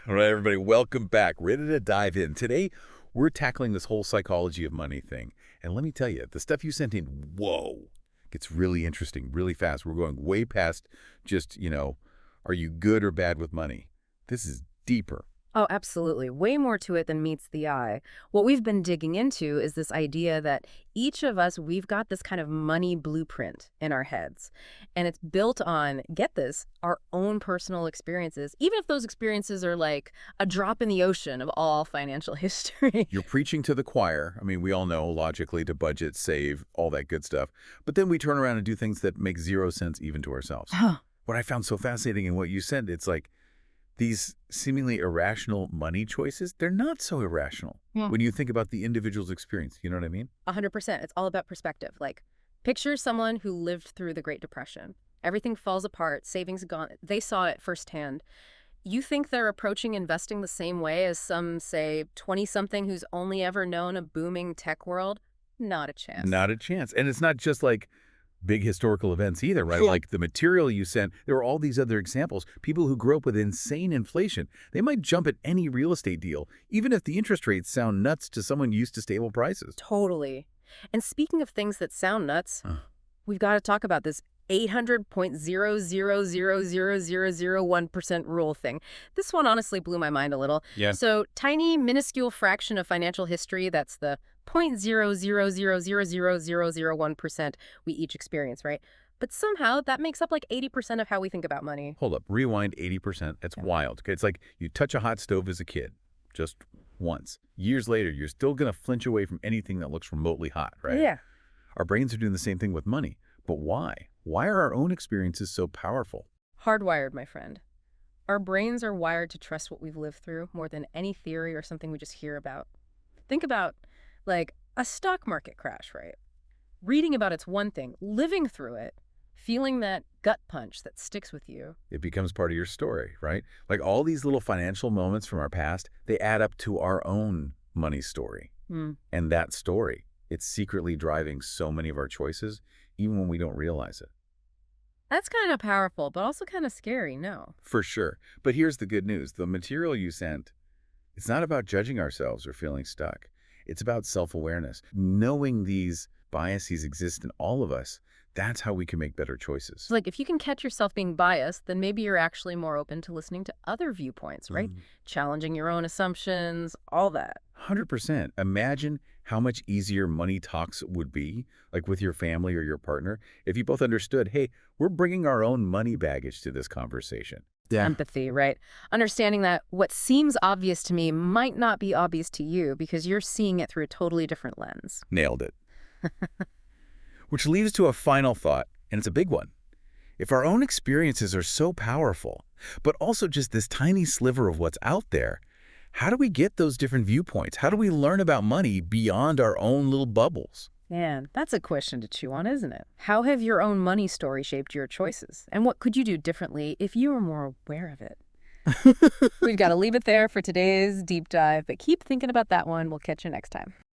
All right, everybody, welcome back. Ready to dive in. Today, we're tackling this whole psychology of money thing. And let me tell you, the stuff you sent in, whoa, gets really interesting, really fast. We're going way past just, are you good or bad with money? This is deeper. Oh, absolutely. Way more to it than meets the eye. What we've been digging into is this idea that each of us, we've got this kind of money blueprint in our heads. And it's built on, get this, our own personal experiences, even if those experiences are like a drop in the ocean of all financial history. You're preaching to the choir. I mean, we all know logically to budget, save, all that good stuff. But then we turn around and do things that make zero sense even to ourselves. Huh. What I found so fascinating in what you said, it's like, these seemingly irrational money choices, they're not so irrational when you think about the individual's experience. You know what I mean? 100%. It's all about perspective. Like, picture someone who lived through the Great Depression. Everything falls apart, savings gone. They saw it firsthand. You think they're approaching investing the same way as some, say, 20-something who's only ever known a booming tech world? Not a chance. Not a chance. And it's not just like big historical events either, right? Yeah. Like the material you sent, there are all these other examples. People who grew up with insane inflation, they might jump at any real estate deal, even if the interest rates sound nuts to someone used to stable prices. Totally. And speaking of things that sound nuts, we've got to talk about this 800.0000001% rule thing. This one honestly blew my mind a little. Yeah. So tiny, minuscule fraction of financial history, that's the 0.000000001% we each experience, right? But somehow that makes up like 80% of how we think about money. Hold up, rewind 80%. That's wild. Okay, it's like you touch a hot stove as a kid, just once. Years later, you're still going to flinch away from anything that looks remotely hot, right? Yeah. Our brains are doing the same thing with money. But why? Why are our own experiences so powerful? Hardwired, my friend. Our brains are wired to trust what we've lived through more than any theory or something we just hear about. Think about, like, a stock market crash, right? Reading about it's one thing. Living through it, feeling that gut punch that sticks with you. It becomes part of your story, right? Like all these little financial moments from our past, they add up to our own money story. And that story, it's secretly driving so many of our choices, even when we don't realize it. That's kind of powerful, but also kind of scary, no? For sure. But here's the good news. The material you sent, it's not about judging ourselves or feeling stuck. It's about self-awareness. Knowing these biases exist in all of us, that's how we can make better choices. So, like, if you can catch yourself being biased, then maybe you're actually more open to listening to other viewpoints, right? Challenging your own assumptions, all that. 100%. Imagine how much easier money talks would be, like with your family or your partner, if you both understood, hey, we're bringing our own money baggage to this conversation. Yeah. Empathy, right? Understanding that what seems obvious to me might not be obvious to you because you're seeing it through a totally different lens. Nailed it. Which leads to a final thought, and it's a big one. If our own experiences are so powerful, but also just this tiny sliver of what's out there, how do we get those different viewpoints? How do we learn about money beyond our own little bubbles? Man, that's a question to chew on, isn't it? How have your own money story shaped your choices? And what could you do differently if you were more aware of it? We've got to leave it there for today's deep dive, but keep thinking about that one. We'll catch you next time.